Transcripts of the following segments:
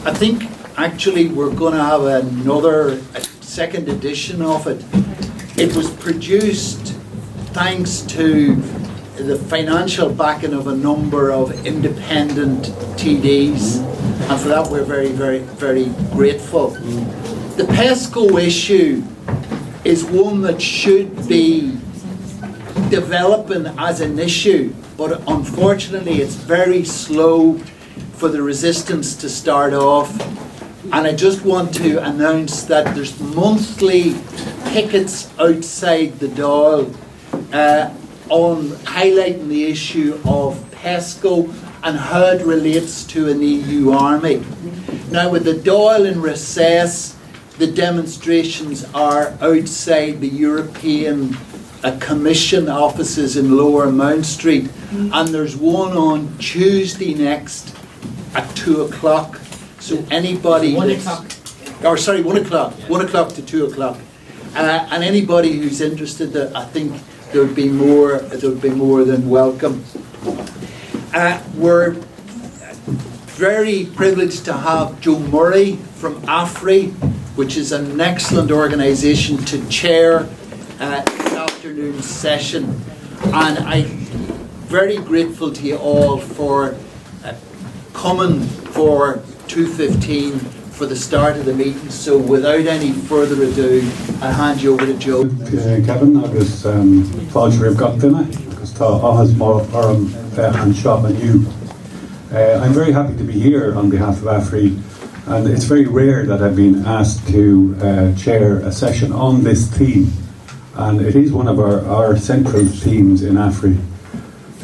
I think actually we're going to have a second edition of it. It was produced thanks to the financial backing of a number of independent TDs, and for that we're very, very, very grateful. The PESCO issue is one that should be developing as an issue, but unfortunately it's very slow for the resistance to start off. And I just want to announce that there's monthly pickets outside the Dáil on highlighting the issue of PESCO and how it relates to an EU army. Now, with the Dáil in recess, the demonstrations are outside the European Commission offices in Lower Mount Street, and there's one on Tuesday next at 2 o'clock. So anybody 1 o'clock. Or sorry, 1 o'clock. 1 o'clock to 2 o'clock. And anybody who's interested, I think there would be more than welcome. We're very privileged to have Joe Murray from AFRI, which is an excellent organisation, to chair this afternoon's session. And I'm very grateful to you all for coming for 2:15 for the start of the meeting. So without any further ado, I'll hand you over to Joe. Kevin, agus fáilte raibh gach duine, agus tá áthas mar orm an seo aniu. I'm very happy to be here on behalf of AFRI, and it's very rare that I've been asked to chair a session on this theme, and it is one of our central themes in AFRI.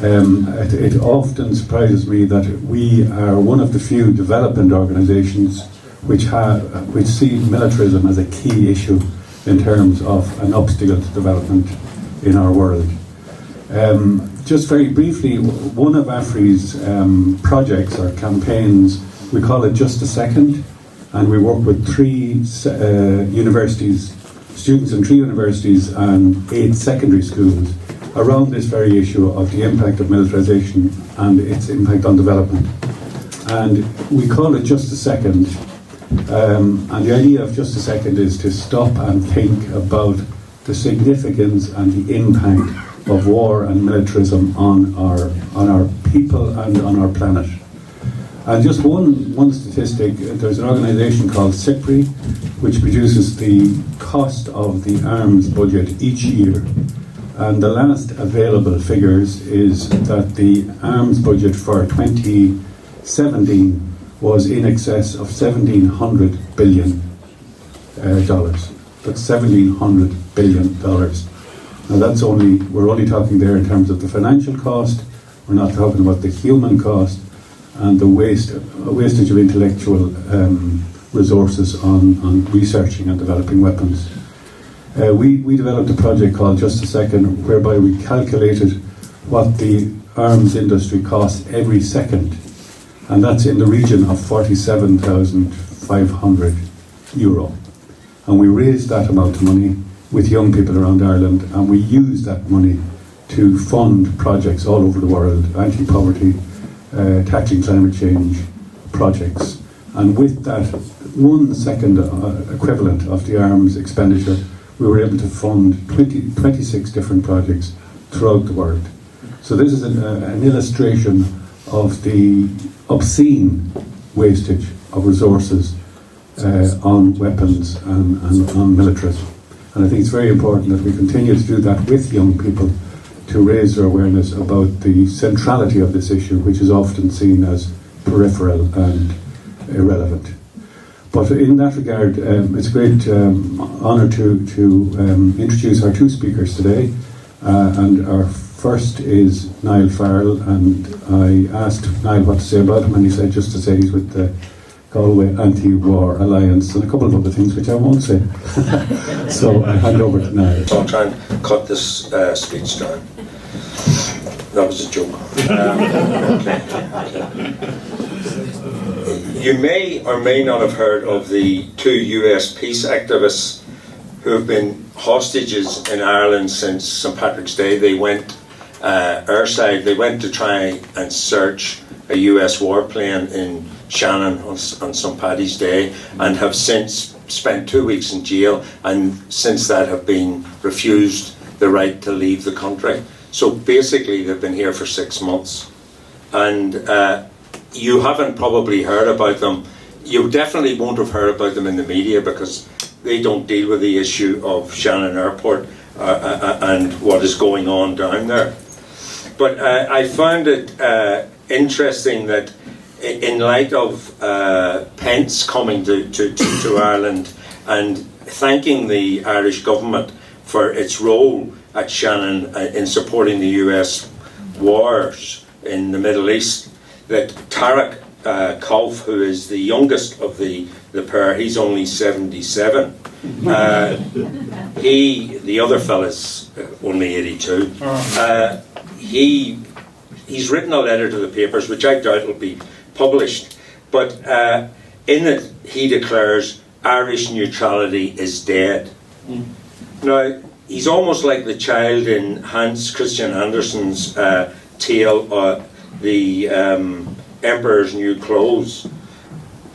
It often surprises me that we are one of the few development organisations which see militarism as a key issue in terms of an obstacle to development in our world. Just very briefly, one of AFRI's projects or campaigns, we call it Just a Second, and we work with 3 universities, students in 3 universities and 8 secondary schools around this very issue of the impact of militarisation and its impact on development. And we call it Just a Second. And the idea of Just a Second is to stop and think about the significance and the impact of war and militarism on our people and on our planet. And just one statistic, there's an organisation called CIPRI which produces the cost of the arms budget each year. And the last available figures is that the arms budget for 2017 was in excess of $1,700 billion. That's $1,700 billion. Now we're only talking there in terms of the financial cost. We're not talking about the human cost and the wastage of intellectual resources on researching and developing weapons. We developed a project called Just a Second, whereby we calculated what the arms industry costs every second, and that's in the region of €47,500. And we raised that amount of money with young people around Ireland, and we used that money to fund projects all over the world, anti-poverty, tackling climate change projects. And with that 1 second equivalent of the arms expenditure, we were able to fund 26 different projects throughout the world. So this is an illustration of the obscene wastage of resources on weapons and on militarism. And I think it's very important that we continue to do that with young people to raise their awareness about the centrality of this issue, which is often seen as peripheral and irrelevant. But in that regard, it's a great honour to introduce our 2 speakers today. And our first is Niall Farrell, and I asked Niall what to say about him, and he said just to say he's with the Galway Anti-War Alliance and a couple of other things which I won't say. So I hand over to Niall. So I'll try and cut this speech down. That was a joke. You may or may not have heard of the 2 US peace activists who have been hostages in Ireland since St. Patrick's Day. They went airside, they went to try and search a US warplane in Shannon on St. Paddy's Day, and have since spent 2 weeks in jail, and since that have been refused the right to leave the country. So basically they've been here for 6 months. And you haven't probably heard about them. You definitely won't have heard about them in the media, because they don't deal with the issue of Shannon Airport and what is going on down there. But I found it interesting that in light of Pence coming to Ireland and thanking the Irish government for its role at Shannon in supporting the US wars in the Middle East, that Tarek Kauf, who is the youngest of the pair, he's only 77. The other fella's only 82. He's written a letter to the papers, which I doubt will be published, but in it he declares Irish neutrality is dead. Now, he's almost like the child in Hans Christian Andersen's tale, The Emperor's New Clothes.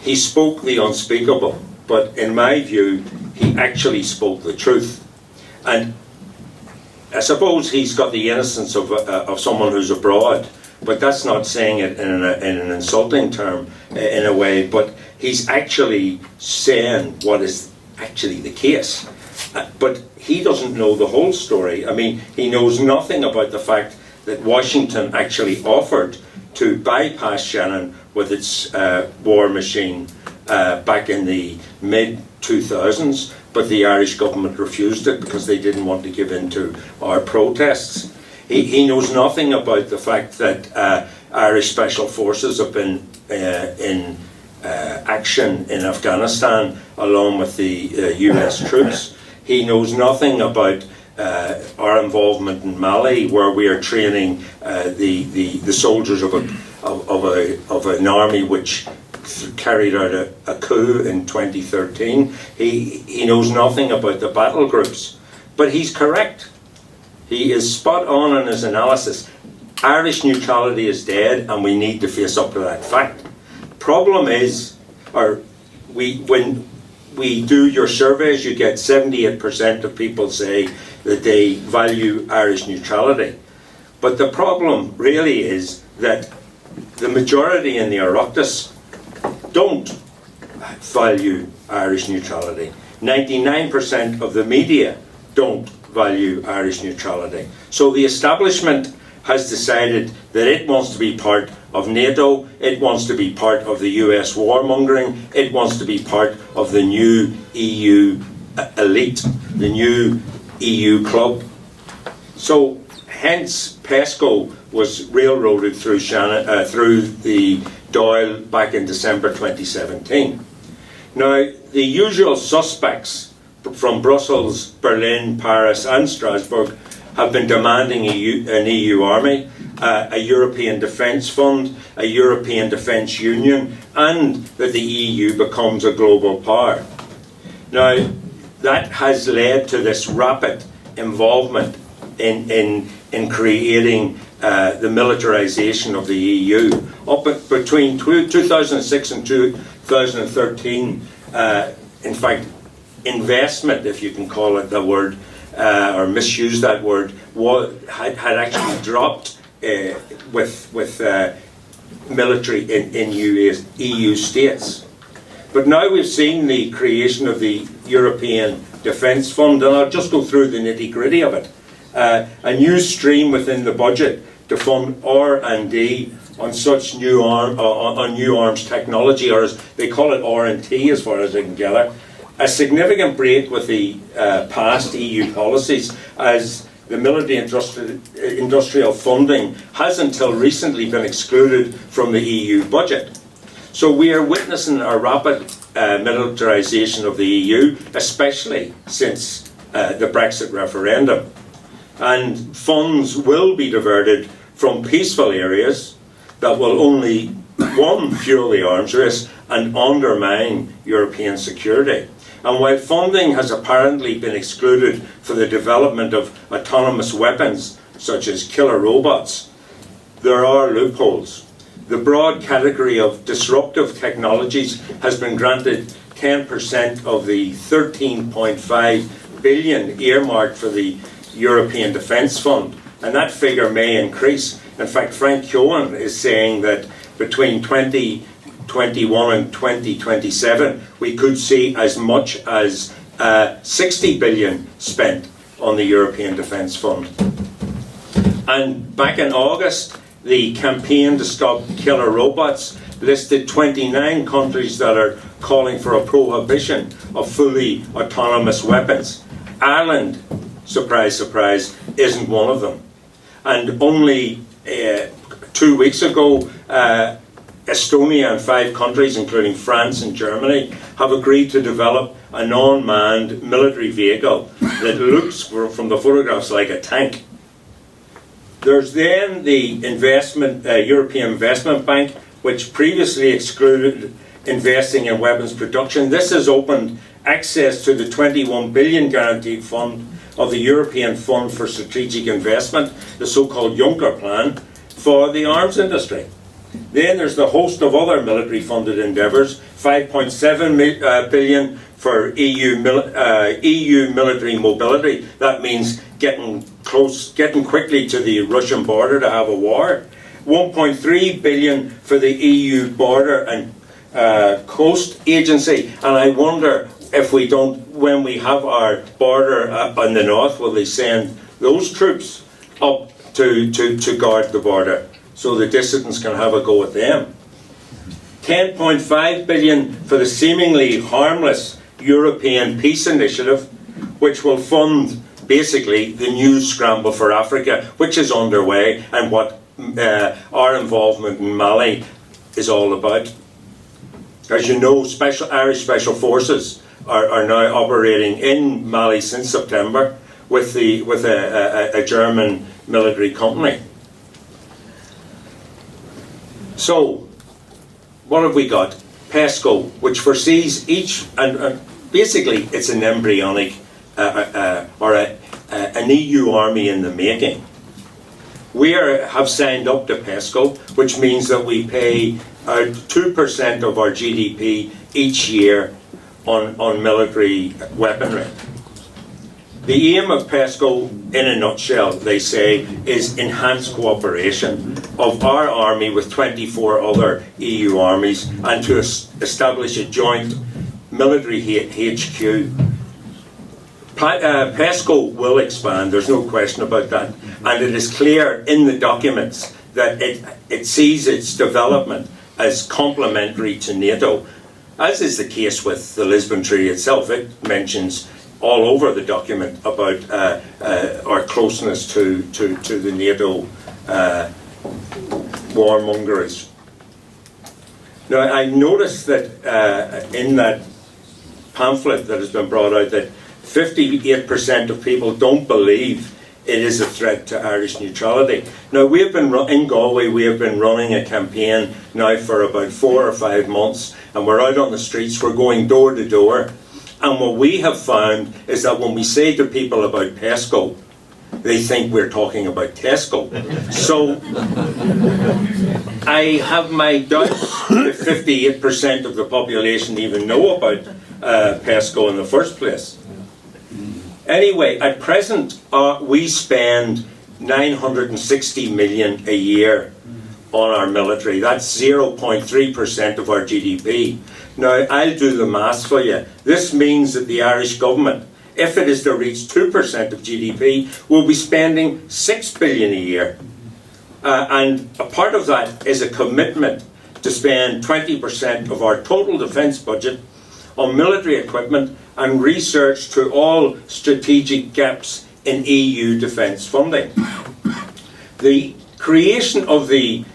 He spoke the unspeakable, but in my view, he actually spoke the truth. And I suppose he's got the innocence of someone who's abroad, but that's not saying it in an insulting term in a way, but he's actually saying what is actually the case. But he doesn't know the whole story. I mean, he knows nothing about the fact that Washington actually offered to bypass Shannon with its war machine back in the mid-2000s, but the Irish government refused it because they didn't want to give in to our protests. He knows nothing about the fact that Irish Special Forces have been in action in Afghanistan along with the US troops. He knows nothing about our involvement in Mali, where we are training the soldiers of an army which carried out a coup in 2013. He knows nothing about the battle groups, but he's correct. He is spot on in his analysis. Irish neutrality is dead, and we need to face up to that fact. Problem is, when we do your surveys, you get 78% of people say that they value Irish neutrality. But the problem really is that the majority in the Oireachtas don't value Irish neutrality. 99% of the media don't value Irish neutrality. So the establishment has decided that it wants to be part of NATO, it wants to be part of the US warmongering, it wants to be part of the new EU elite, the new EU club. So hence PESCO was railroaded through through the Dáil back in December 2017. Now, the usual suspects from Brussels, Berlin, Paris and Strasbourg have been demanding an EU army, a European Defence Fund, a European Defence Union, and that the EU becomes a global power. Now, that has led to this rapid involvement in creating the militarization of the EU. Between 2006 and 2013, in fact, investment, if you can call it that word, or misuse that word, had actually dropped with military in EU states. But now we've seen the creation of the European Defence Fund, and I'll just go through the nitty-gritty of it. A new stream within the budget to fund R&D on such new arms technology, or as they call it R&T as far as I can gather. A significant break with the past EU policies, as the military industrial funding has until recently been excluded from the EU budget. So we are witnessing a rapid militarisation of the EU, especially since the Brexit referendum. And funds will be diverted from peaceful areas that will only, one, fuel the arms race and undermine European security. And while funding has apparently been excluded for the development of autonomous weapons, such as killer robots, there are loopholes. The broad category of disruptive technologies has been granted 10% of the 13.5 billion earmarked for the European Defence Fund, and that figure may increase. In fact, Frank Cohen is saying that between 2021 and 2027 we could see as much as 60 billion spent on the European Defence Fund. And back in August, the Campaign to Stop Killer Robots listed 29 countries that are calling for a prohibition of fully autonomous weapons. Ireland, surprise, surprise, isn't one of them. And only 2 weeks ago, Estonia and 5 countries, including France and Germany, have agreed to develop an unmanned military vehicle that looks, from the photographs, like a tank. There's then the European Investment Bank, which previously excluded investing in weapons production. This has opened access to the 21 billion guaranteed fund of the European Fund for Strategic Investment, the so-called Juncker Plan, for the arms industry. Then there's the host of other military funded endeavours, 5.7 billion for EU military mobility. That means getting quickly to the Russian border to have a war. 1.3 billion for the EU Border and Coast Agency. And I wonder if we don't, when we have our border up in the north, will they send those troops up to guard the border so the dissidents can have a go at them? 10.5 billion for the seemingly harmless European Peace Initiative, which will fund basically the new scramble for Africa, which is underway, and what our involvement in Mali is all about. As you know, Irish Special Forces are now operating in Mali since September with a German military company. So, what have we got? PESCO, which foresees each, and basically it's an embryonic or an EU army in the making. We have signed up to PESCO, which means that we pay 2% of our GDP each year on military weaponry. The aim of PESCO, in a nutshell, they say, is enhanced cooperation of our army with 24 other EU armies and to establish a joint military HQ. PESCO will expand, there's no question about that, and it is clear in the documents that it sees its development as complementary to NATO, as is the case with the Lisbon Treaty itself. It mentions all over the document about our closeness to the NATO warmongers. Now, I noticed that in that pamphlet that has been brought out that 58% of people don't believe it is a threat to Irish neutrality. Now, we have been in Galway, we have been running a campaign now for about 4 or 5 months, and we're out on the streets, we're going door to door, and what we have found is that when we say to people about PESCO, they think we're talking about Tesco. So I have my doubts if 58% of the population even know about PESCO in the first place. Anyway, at present we spend 960 million a year on our military. That's 0.3% of our GDP. Now, I'll do the maths for you. This means that the Irish government, if it is to reach 2% of GDP, will be spending 6 billion a year. And a part of that is a commitment to spend 20% of our total defence budget on military equipment and research to all strategic gaps in EU defence funding. The creation of the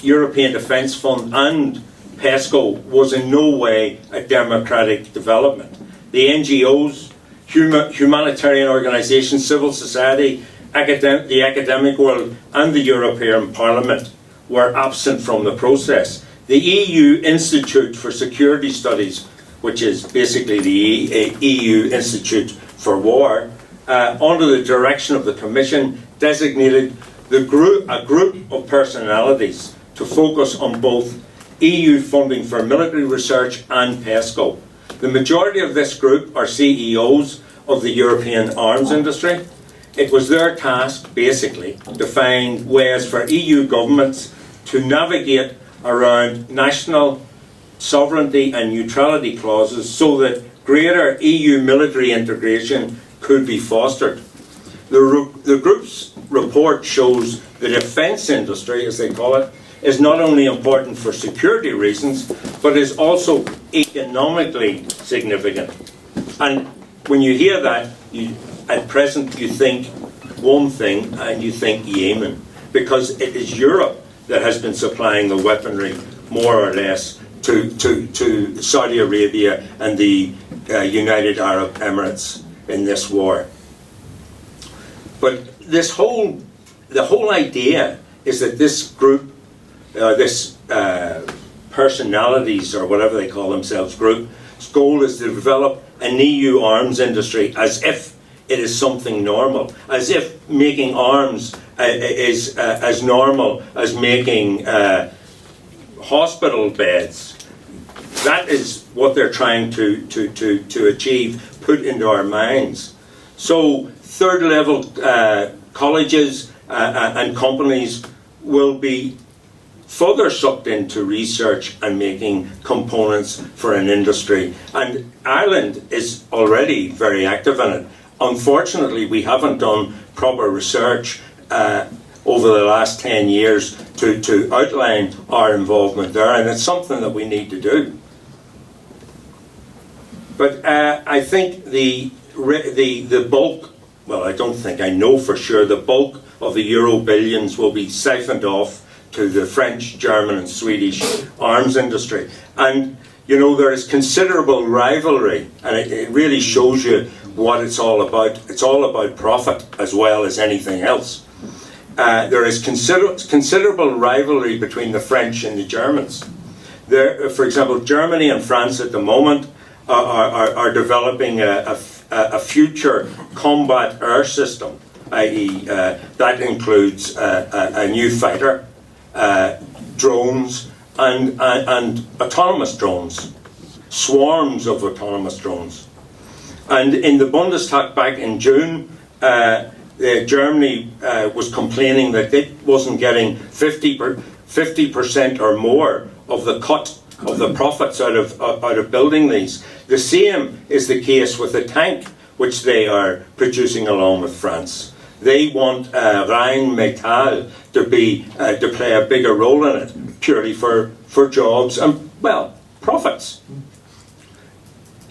European Defence Fund and PESCO was in no way a democratic development. The NGOs, humanitarian organisations, civil society, the academic world and the European Parliament were absent from the process. The EU Institute for Security Studies, which is basically the EU Institute for War, under the direction of the Commission, designated a group of personalities to focus on both EU funding for military research and PESCO. The majority of this group are CEOs of the European arms industry. It was their task, basically, to find ways for EU governments to navigate around national sovereignty and neutrality clauses so that greater EU military integration could be fostered. The group's report shows the defence industry, as they call it, is not only important for security reasons, but is also economically significant. And when you hear that, at present you think one thing and you think Yemen, because it is Europe that has been supplying the weaponry, more or less, to Saudi Arabia and the United Arab Emirates in this war. But the whole idea is that this group, this personalities or whatever they call themselves group's goal is to develop an EU arms industry as if it is something normal, as if making arms is as normal as making hospital beds. That is what they're trying to achieve, put into our minds. So third level colleges and companies will be further sucked into research and making components for an industry. And Ireland is already very active in it. Unfortunately, we haven't done proper research over the last 10 years to outline our involvement there, and it's something that we need to do. But I think the bulk, well, I don't think, I know for sure, the bulk of the euro billions will be siphoned off to the French, German and Swedish arms industry. And, you know, there is considerable rivalry, and it really shows you what it's all about. It's all about profit as well as anything else. There is considerable rivalry between the French and the Germans. There, for example, Germany and France at the moment are developing a future combat air system, i.e. That includes a new fighter, drones and autonomous drones, swarms of autonomous drones. And in the Bundestag back in June, Germany was complaining that it wasn't getting 50% or more of the cut of the profits out of building these. The same is the case with the tank, which they are producing along with France. They want Rheinmetall to play a bigger role in it, purely for jobs and, well, profits.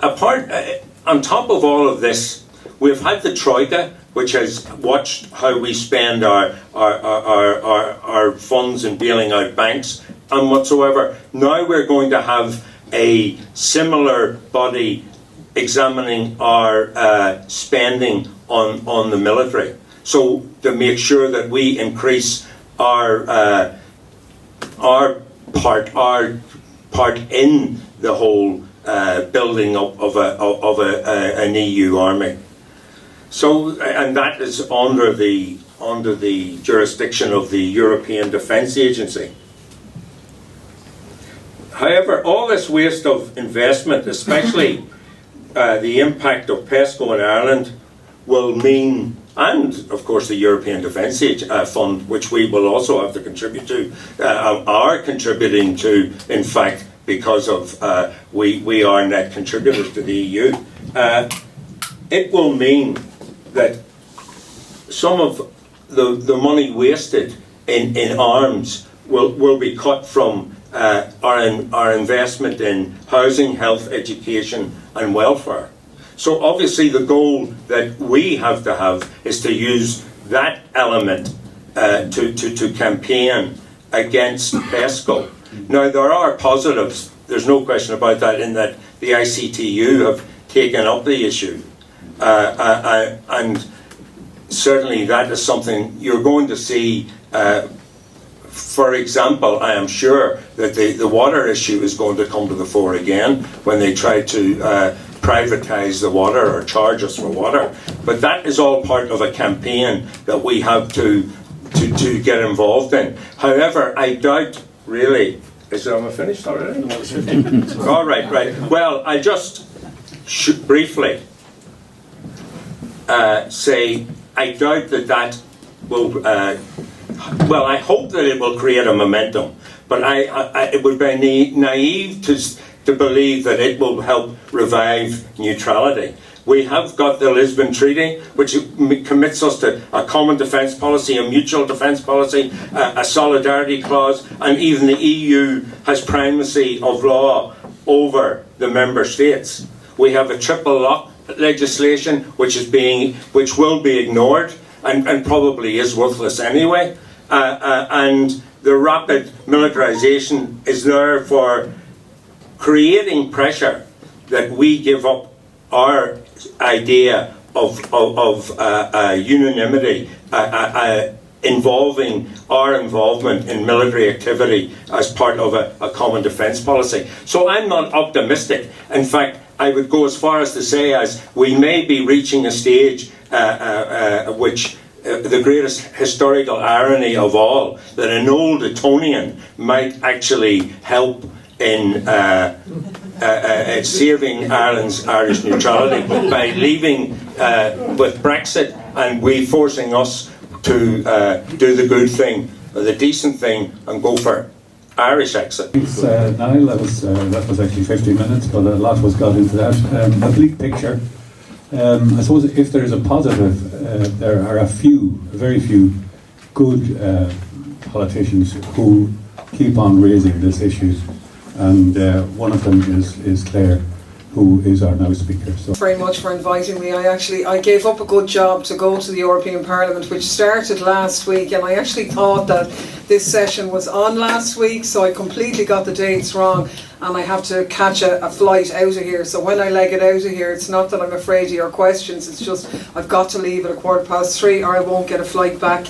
On top of all of this, we've had the Troika, which has watched how we spend our funds in bailing out banks and whatsoever. Now we're going to have a similar body examining our spending on the military. So to make sure that we increase our part in the whole building up of an EU army. So, and that is under the jurisdiction of the European Defence Agency. However, all this waste of investment, especially the impact of PESCO in Ireland, will mean, and of course the European Defence Fund, which we will also have to contribute to, are contributing to, in fact, because of we are net contributors to the EU. It will mean that some of the money wasted in arms will be cut from our investment in housing, health, education and welfare. So obviously the goal that we have to have is to use that element to campaign against PESCO. Now there are positives, there's no question about that, in that the ICTU have taken up the issue. And certainly that is something you're going to see. For example, I am sure that the water issue is going to come to the fore again when they try to privatise the water or charge us for water. But that is all part of a campaign that we have to get involved in. However, I doubt really, is it almost finished already? No, it's 15 minutes. All right, right. Well, I just briefly say I doubt that will. Well, I hope that it will create a momentum, but it would be naive to believe that it will help revive neutrality. We have got the Lisbon Treaty, which commits us to a common defence policy, a mutual defence policy, a solidarity clause, and even the EU has primacy of law over the member states. We have a triple lock legislation which will be ignored and probably is worthless anyway. And the rapid militarisation is there for creating pressure that we give up our idea of unanimity involving our involvement in military activity as part of a common defence policy. So I'm not optimistic. In fact, I would go as far as to say as we may be reaching a stage which the greatest historical irony of all, that an old Etonian might actually help in saving Ireland's Irish neutrality by leaving with Brexit and we forcing us to do the good thing, or the decent thing, and go for Irish exit. Thanks, Niall. That was actually 50 minutes, but a lot was got into that. A bleak picture. I suppose if there is a positive, there are very few good politicians who keep on raising this issue, and one of them is Claire, who is our now speaker. So. Very much for inviting me. I gave up a good job to go to the European Parliament, which started last week, and I actually thought that this session was on last week, so I completely got the dates wrong, and I have to catch a flight out of here. So when I leg it out of here, it's not that I'm afraid of your questions, it's just I've got to leave at 3:15 or I won't get a flight back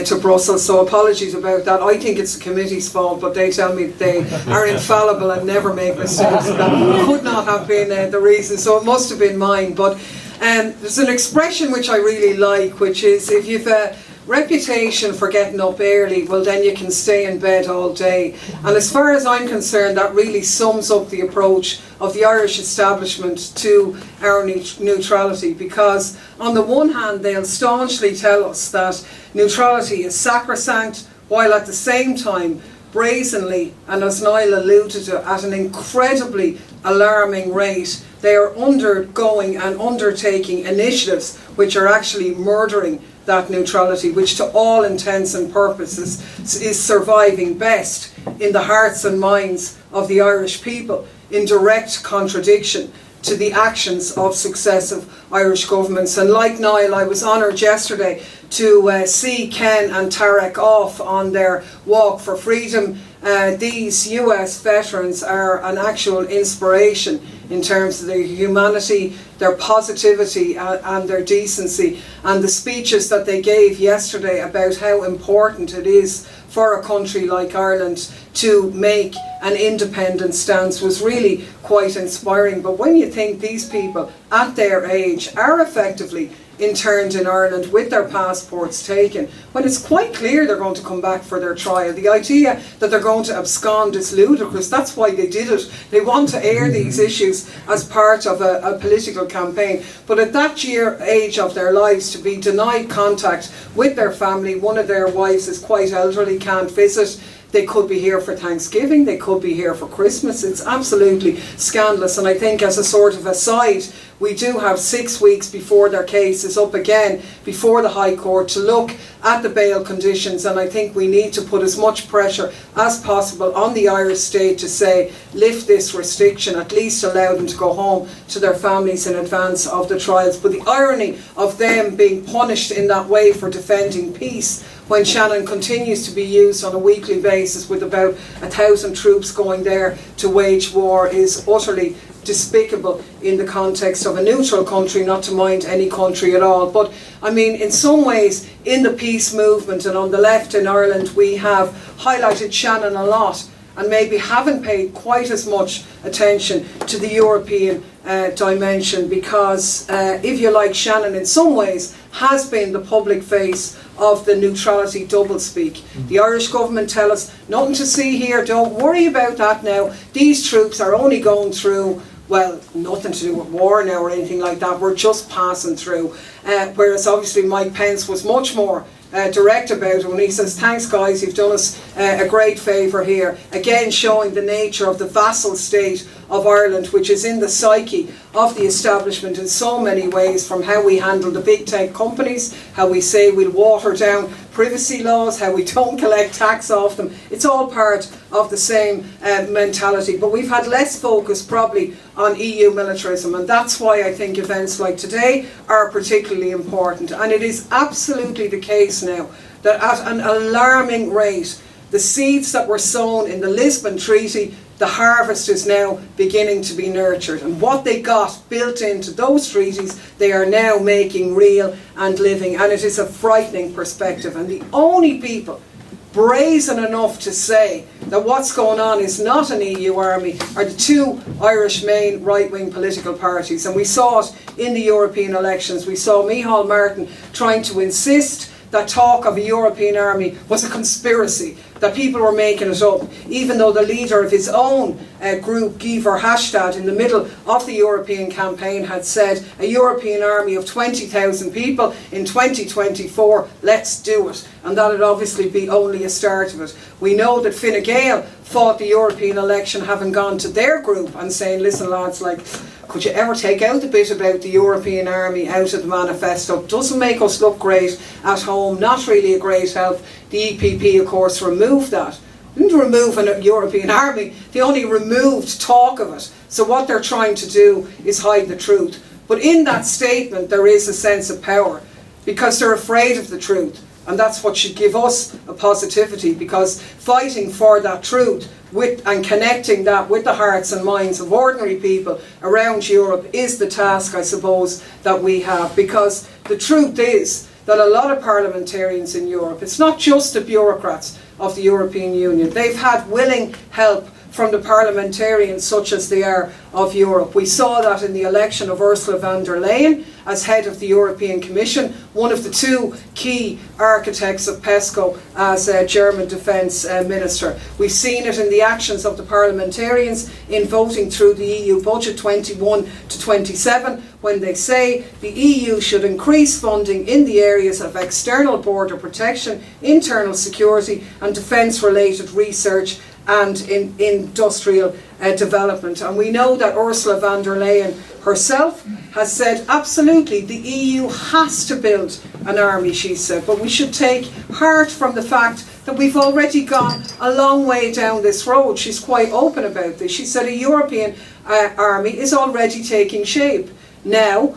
to Brussels. So apologies about that. I think it's the committee's fault, but they tell me they are infallible and never make mistakes. That could not have been the reason, so it must have been mine. But there's an expression which I really like, which is, if you've a reputation for getting up early, well then you can stay in bed all day. And as far as I'm concerned, that really sums up the approach of the Irish establishment to our neutrality, because on the one hand they'll staunchly tell us that neutrality is sacrosanct, while at the same time brazenly, and as Niall alluded to, at an incredibly alarming rate, they are undergoing and undertaking initiatives which are actually murdering that neutrality, which to all intents and purposes is surviving best in the hearts and minds of the Irish people, in direct contradiction to the actions of successive Irish governments. And like Niall, I was honoured yesterday to see Ken and Tarek off on their walk for freedom. These US veterans are an actual inspiration in terms of their humanity, their positivity and their decency. And the speeches that they gave yesterday about how important it is for a country like Ireland to make an independent stance was really quite inspiring. But when you think these people at their age are effectively interned in Ireland with their passports taken, when it's quite clear they're going to come back for their trial, the idea that they're going to abscond is ludicrous. That's why they did it. They want to air these issues as part of a political campaign. But at that age of their lives, to be denied contact with their family, one of their wives is quite elderly, can't visit. They could be here for Thanksgiving, they could be here for Christmas. It's absolutely scandalous. And I think, as a sort of aside, we do have 6 weeks before their case is up again before the High Court to look at the bail conditions, and I think we need to put as much pressure as possible on the Irish state to say, lift this restriction, at least allow them to go home to their families in advance of the trials. But the irony of them being punished in that way for defending peace, when Shannon continues to be used on a weekly basis with about 1,000 troops going there to wage war, is utterly despicable in the context of a neutral country, not to mind any country at all. But I mean, in some ways, in the peace movement and on the left in Ireland, we have highlighted Shannon a lot and maybe haven't paid quite as much attention to the European dimension, because if you like, Shannon in some ways has been the public face of the neutrality doublespeak. The Irish government tell us, nothing to see here, don't worry about that now, these troops are only going through, well, nothing to do with war now or anything like that, we're just passing through. Whereas obviously Mike Pence was much more direct about it when he says, thanks guys, you've done us a great favour here. Again, showing the nature of the vassal state of Ireland, which is in the psyche of the establishment in so many ways, from how we handle the big tech companies, how we say we'll water down privacy laws, how we don't collect tax off them. It's all part of the same mentality. But we've had less focus probably on EU militarism, and that's why I think events like today are particularly important. And it is absolutely the case now that at an alarming rate, the seeds that were sown in the Lisbon Treaty, the harvest is now beginning to be nurtured. And what they got built into those treaties, they are now making real and living. And it is a frightening perspective. And the only people brazen enough to say that what's going on is not an EU army are the two Irish main right-wing political parties. And we saw it in the European elections. We saw Micheál Martin trying to insist that talk of a European army was a conspiracy, that people were making it up, even though the leader of his own group, Guy Verhofstadt, in the middle of the European campaign had said, a European army of 20,000 people in 2024, let's do it. And that would obviously be only a start of it. We know that Fine Gael fought the European election, having gone to their group and saying, listen lads, like, could you ever take out the bit about the European army out of the manifesto? Doesn't make us look great at home, not really a great help. The EPP, of course, removed that. They didn't remove a European army, they only removed talk of it. So what they're trying to do is hide the truth. But in that statement there is a sense of power, because they're afraid of the truth. And that's what should give us a positivity, because fighting for that truth and connecting that with the hearts and minds of ordinary people around Europe is the task, I suppose, that we have. Because the truth is that a lot of parliamentarians in Europe, it's not just the bureaucrats of the European Union, they've had willing help from the parliamentarians such as they are of Europe. We saw that in the election of Ursula von der Leyen as head of the European Commission, one of the two key architects of PESCO as a German defence minister. We've seen it in the actions of the parliamentarians in voting through the EU budget 21 to 27, when they say the EU should increase funding in the areas of external border protection, internal security and defence related research and in industrial development. And we know that Ursula von der Leyen herself has said absolutely the EU has to build an army, she said, but we should take heart from the fact that we've already gone a long way down this road. She's quite open about this. She said a European army is already taking shape. Now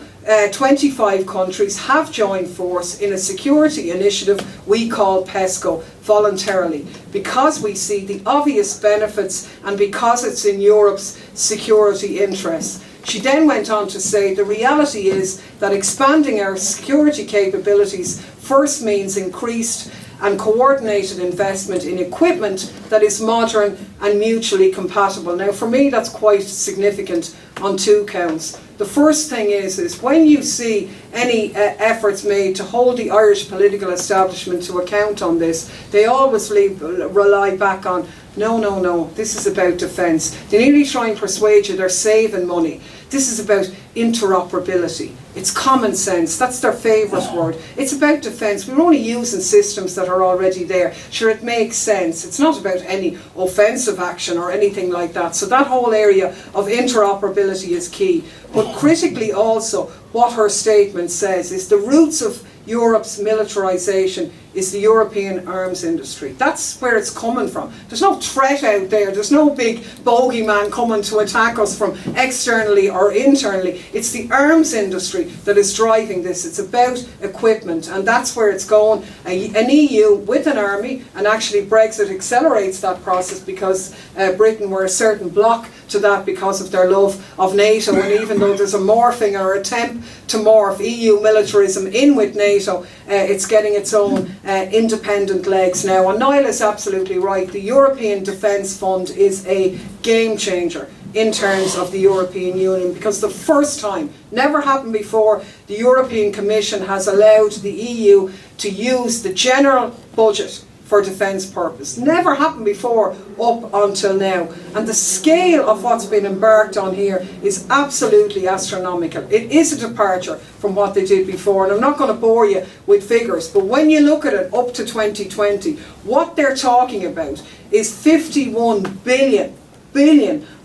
25 countries have joined force in a security initiative we call PESCO voluntarily, because we see the obvious benefits and because it's in Europe's security interests. She then went on to say the reality is that expanding our security capabilities first means increased and coordinated investment in equipment that is modern and mutually compatible. Now for me that's quite significant on two counts. The first thing is when you see any efforts made to hold the Irish political establishment to account on this, they always rely back on, no, this is about defence. They nearly try and persuade you they're saving money. This is about interoperability. It's common sense. That's their favourite word. It's about defence. We're only using systems that are already there. Sure, it makes sense. It's not about any offensive action or anything like that. So that whole area of interoperability is key. But critically also, what her statement says is the roots of Europe's militarisation is the European arms industry. That's where it's coming from. There's no threat out there. There's no big bogeyman coming to attack us from externally or internally. It's the arms industry industry that is driving this. It's about equipment, and that's where it's going. An EU with an army, and actually Brexit accelerates that process because Britain were a certain block to that because of their love of NATO, and even though there's a morphing or attempt to morph EU militarism in with NATO, it's getting its own independent legs now. And Niall is absolutely right. The European Defence Fund is a game changer in terms of the European Union, because the first time, never happened before, the European Commission has allowed the EU to use the general budget for defence purpose. Never happened before up until now. And the scale of what's been embarked on here is absolutely astronomical. It is a departure from what they did before, and I'm not going to bore you with figures, but when you look at it up to 2020, what they're talking about is 51 billion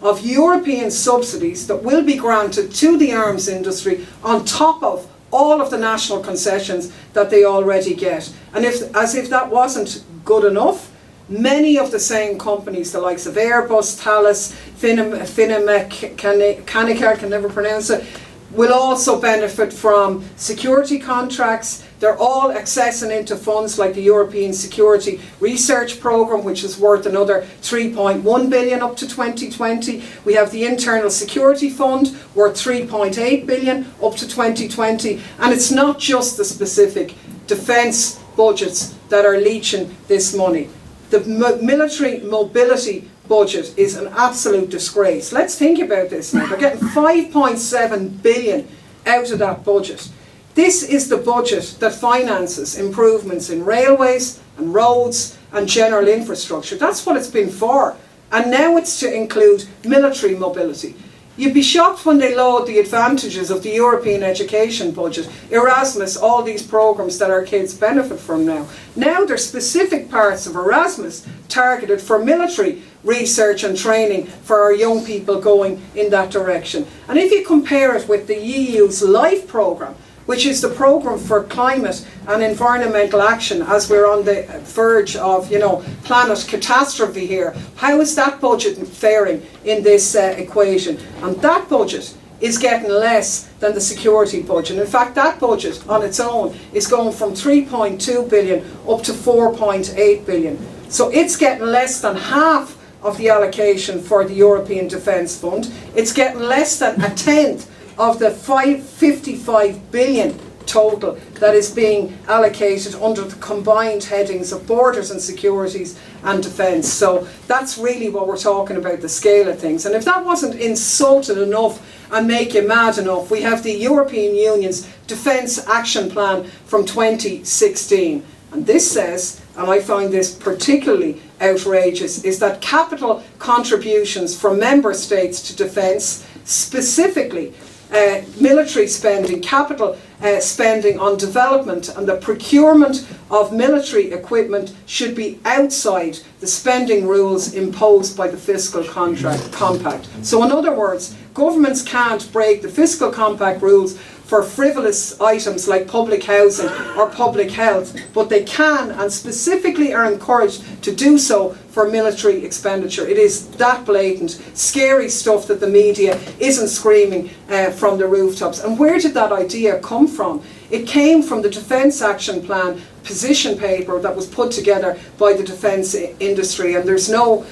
of European subsidies that will be granted to the arms industry on top of all of the national concessions that they already get. And as if that wasn't good enough, many of the same companies, the likes of Airbus, Thales, Canica, can never pronounce it, will also benefit from security contracts. They're all accessing into funds like the European Security Research Programme, which is worth another 3.1 billion up to 2020. We have the Internal Security Fund, worth 3.8 billion up to 2020. And it's not just the specific defence budgets that are leeching this money. The military mobility budget is an absolute disgrace. Let's think about this now. They're getting 5.7 billion out of that budget. This is the budget that finances improvements in railways and roads and general infrastructure. That's what it's been for. And now it's to include military mobility. You'd be shocked when they laud the advantages of the European education budget, Erasmus, all these programmes that our kids benefit from now. Now there's specific parts of Erasmus targeted for military research and training for our young people going in that direction. And if you compare it with the EU's LIFE programme, which is the programme for climate and environmental action, as we're on the verge of, planet catastrophe here. How is that budget faring in this equation? And that budget is getting less than the security budget. In fact, that budget on its own is going from 3.2 billion up to 4.8 billion. So it's getting less than half of the allocation for the European Defence Fund. It's getting less than a tenth of the 55 billion total that is being allocated under the combined headings of borders and securities and defence. So that's really what we're talking about, the scale of things. And if that wasn't insulting enough and make you mad enough, we have the European Union's Defence Action Plan from 2016. And this says, and I find this particularly outrageous, is that capital contributions from member states to defence, specifically military spending, capital spending on development and the procurement of military equipment, should be outside the spending rules imposed by the fiscal compact. So in other words, governments can't break the fiscal compact rules for frivolous items like public housing or public health, but they can and specifically are encouraged to do so for military expenditure. It is that blatant, scary stuff that the media isn't screaming from the rooftops. And where did that idea come from? It came from the Defence Action Plan position paper that was put together by the defence industry, and there's no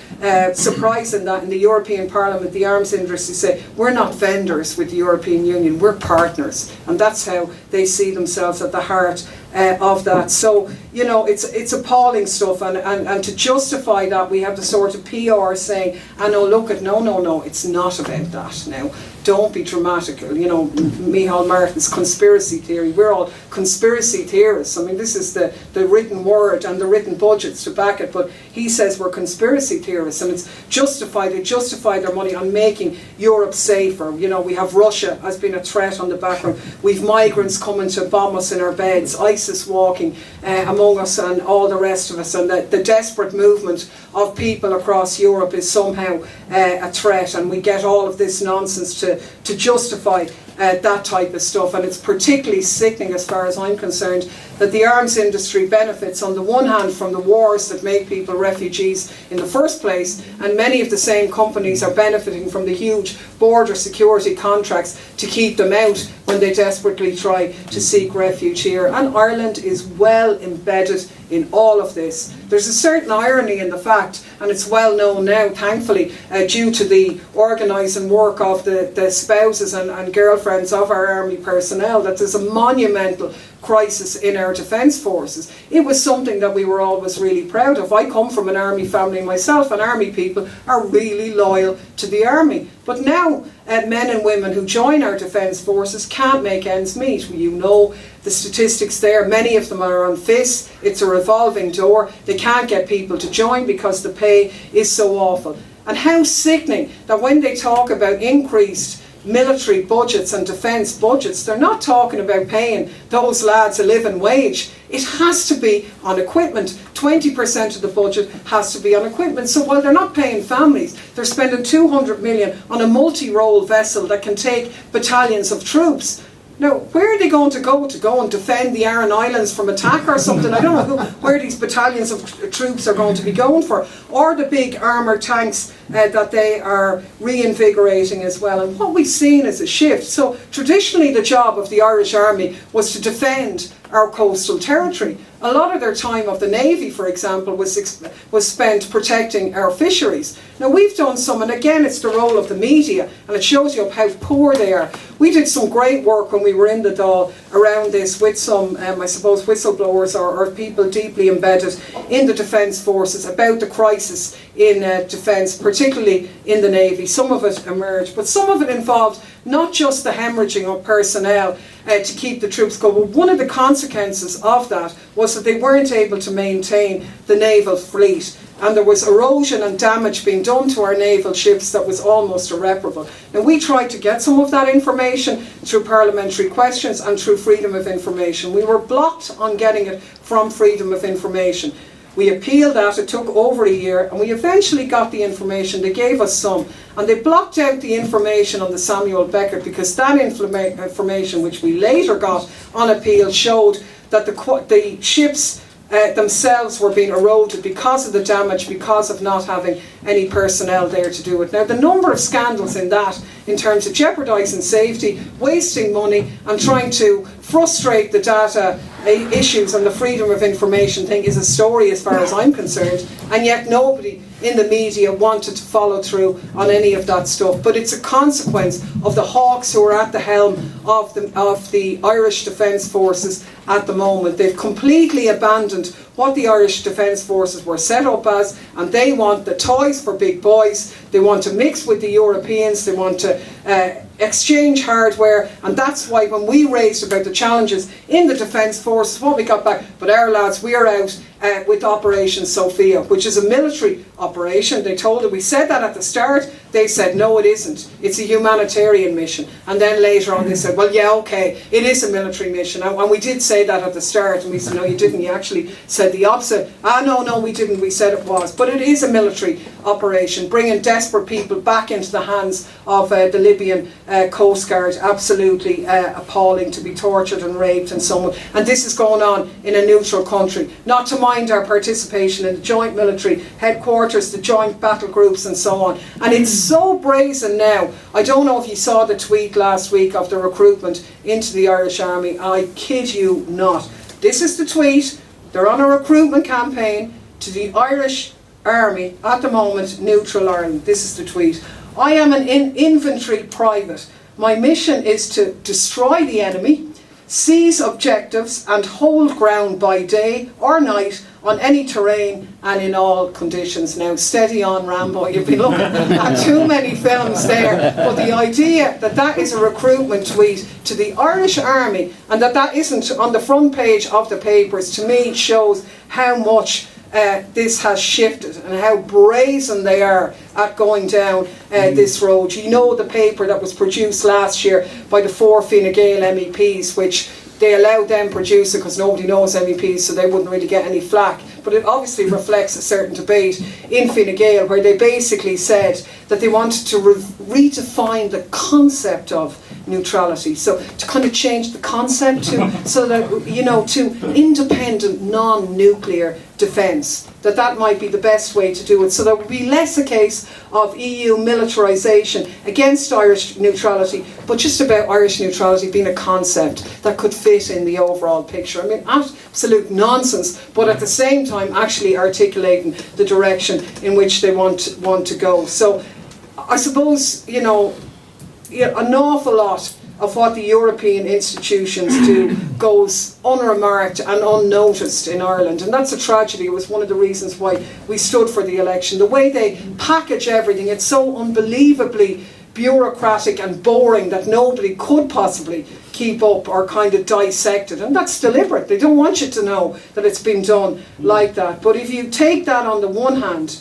surprise in that. In the European Parliament, the arms industry say, we're not vendors with the European Union, we're partners, and that's how they see themselves at the heart of that. So, it's appalling stuff, and to justify that, we have the sort of PR saying, no, it's not about that now. Don't be dramatic. Micheál Martin's conspiracy theory. We're all conspiracy theorists. I mean, this is the written word and the written budgets to back it, but he says we're conspiracy theorists, and it's justified. They justify their money on making Europe safer. We have Russia as being a threat on the background. We've migrants coming to bomb us in our beds, ISIS walking among us and all the rest of us, and the desperate movement of people across Europe is somehow a threat, and we get all of this nonsense to justify that type of stuff. And it's particularly sickening, as far as I'm concerned, that the arms industry benefits on the one hand from the wars that make people refugees in the first place, and many of the same companies are benefiting from the huge border security contracts to keep them out when they desperately try to seek refuge here. And Ireland is well embedded in all of this. There's a certain irony in the fact, and it's well known now, thankfully, due to the organising work of the spouses and girlfriends of our army personnel, that there's a monumental crisis in our defence forces. It was something that we were always really proud of. I come from an army family myself, and army people are really loyal to the army. But now men and women who join our defence forces can't make ends meet. You know the statistics there, many of them are on FIS, it's a revolving door, they can't get people to join because the pay is so awful. And how sickening that when they talk about increased military budgets and defence budgets, they're not talking about paying those lads a living wage. It has to be on equipment. 20% of the budget has to be on equipment. So while they're not paying families, they're spending 200 million on a multi-role vessel that can take battalions of troops. Now, where are they going to go and defend the Aran Islands from attack or something? I don't know where these battalions of troops are going to be going for. Or the big armoured tanks that they are reinvigorating as well. And what we've seen is a shift. So traditionally the job of the Irish Army was to defend our coastal territory. A lot of their time of the Navy, for example, was spent protecting our fisheries. Now we've done some, and again it's the role of the media, and it shows you how poor they are. We did some great work when we were in the Dáil around this with some, I suppose, whistleblowers or people deeply embedded in the defence forces about the crisis in defence, particularly in the Navy. Some of it emerged, but some of it involved not just the hemorrhaging of personnel to keep the troops going, but one of the consequences of that was that they weren't able to maintain the naval fleet, and there was erosion and damage being done to our naval ships that was almost irreparable. Now we tried to get some of that information through parliamentary questions and through freedom of information. We were blocked on getting it from freedom of information. We appealed that, it took over a year, and we eventually got the information. They gave us some, and they blocked out the information on the Samuel Beckett because that information, which we later got on appeal, showed that the ships themselves were being eroded because of the damage, because of not having any personnel there to do it. Now the number of scandals in that, in terms of jeopardising safety, wasting money and trying to frustrate the data issues and the freedom of information thing, is a story as far as I'm concerned, and yet nobody in the media wanted to follow through on any of that stuff. But it's a consequence of the hawks who are at the helm of the Irish Defence Forces at the moment. They've completely abandoned what the Irish Defence Forces were set up as, and they want the toys for big boys. They want to mix with the Europeans, they want to exchange hardware, and that's why when we raised about the challenges in the Defence Forces, what we got back, but our lads, we are out with Operation Sophia, which is a military operation. They told it, we said that at the start, they said no it isn't, it's a humanitarian mission, and then later on they said, well yeah, okay, it is a military mission, and we did say that at the start, and we said no you didn't, you actually said the opposite. No we didn't, we said it was, but it is a military operation, bringing desperate people back into the hands of the Libyan Coast Guard. Absolutely appalling to be tortured and raped and so on, and this is going on in a neutral country, not to mind our participation in the joint military headquarters, the joint battle groups and so on. And it's so brazen now. I don't know if you saw the tweet last week of the recruitment into the Irish Army. I kid you not. This is the tweet. They're on a recruitment campaign to the Irish Army at the moment, neutral Ireland. This is the tweet. I am an infantry private. My mission is to destroy the enemy, seize objectives and hold ground by day or night on any terrain and in all conditions. Now steady on Rambo, you've been looking at too many films there, but the idea that that is a recruitment tweet to the Irish Army and that isn't on the front page of the papers, to me shows how much this has shifted and how brazen they are at going down this road. You know the paper that was produced last year by the 4 Fine Gael MEPs, which they allowed them produce it because nobody knows MEPs, so they wouldn't really get any flack. But it obviously reflects a certain debate in Fine Gael, where they basically said that they wanted to redefine the concept of neutrality. So to kind of change the concept to, so that, you know, to independent, non-nuclear defence, that might be the best way to do it. So there would be less a case of EU militarisation against Irish neutrality, but just about Irish neutrality being a concept that could fit in the overall picture. I mean, absolute nonsense, but at the same time actually articulating the direction in which they want to go. So I suppose, you know, an awful lot of what the European institutions do goes unremarked and unnoticed in Ireland, and that's a tragedy. It was one of the reasons why we stood for the election. The way they package everything, it's so unbelievably bureaucratic and boring that nobody could possibly keep up or kind of dissect it, and that's deliberate. They don't want you to know that it's been done like that. But if you take that on the one hand,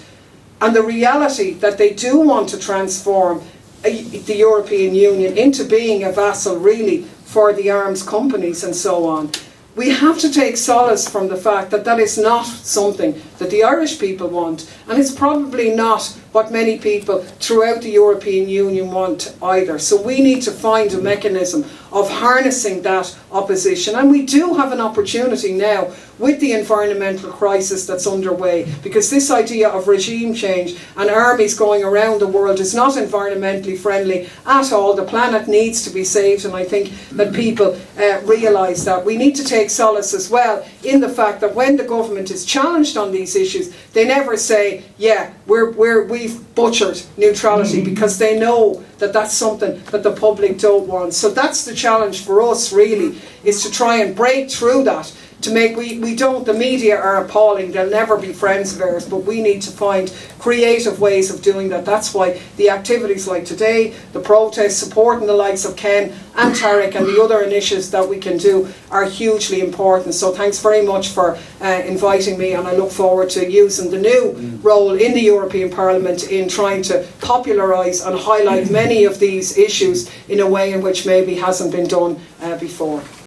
and the reality that they do want to transform the European Union into being a vassal really for the arms companies and so on, we have to take solace from the fact that that is not something that the Irish people want, and it's probably not what many people throughout the European Union want either. So we need to find a mechanism of harnessing that opposition, and we do have an opportunity now with the environmental crisis that's underway, because this idea of regime change and armies going around the world is not environmentally friendly at all. The planet needs to be saved, and I think that people realise that. We need to take solace as well in the fact that when the government is challenged on these issues, they never say, yeah, we've butchered neutrality, because they know that that's something that the public don't want. So that's the challenge for us really, is to try and break through that, to make, we don't, the media are appalling, they'll never be friends of ours, but we need to find creative ways of doing that. That's why the activities like today, the protests, supporting the likes of Ken and Tarek and the other initiatives that we can do are hugely important. So thanks very much for inviting me, and I look forward to using the new role in the European Parliament in trying to popularise and highlight many of these issues in a way in which maybe hasn't been done before.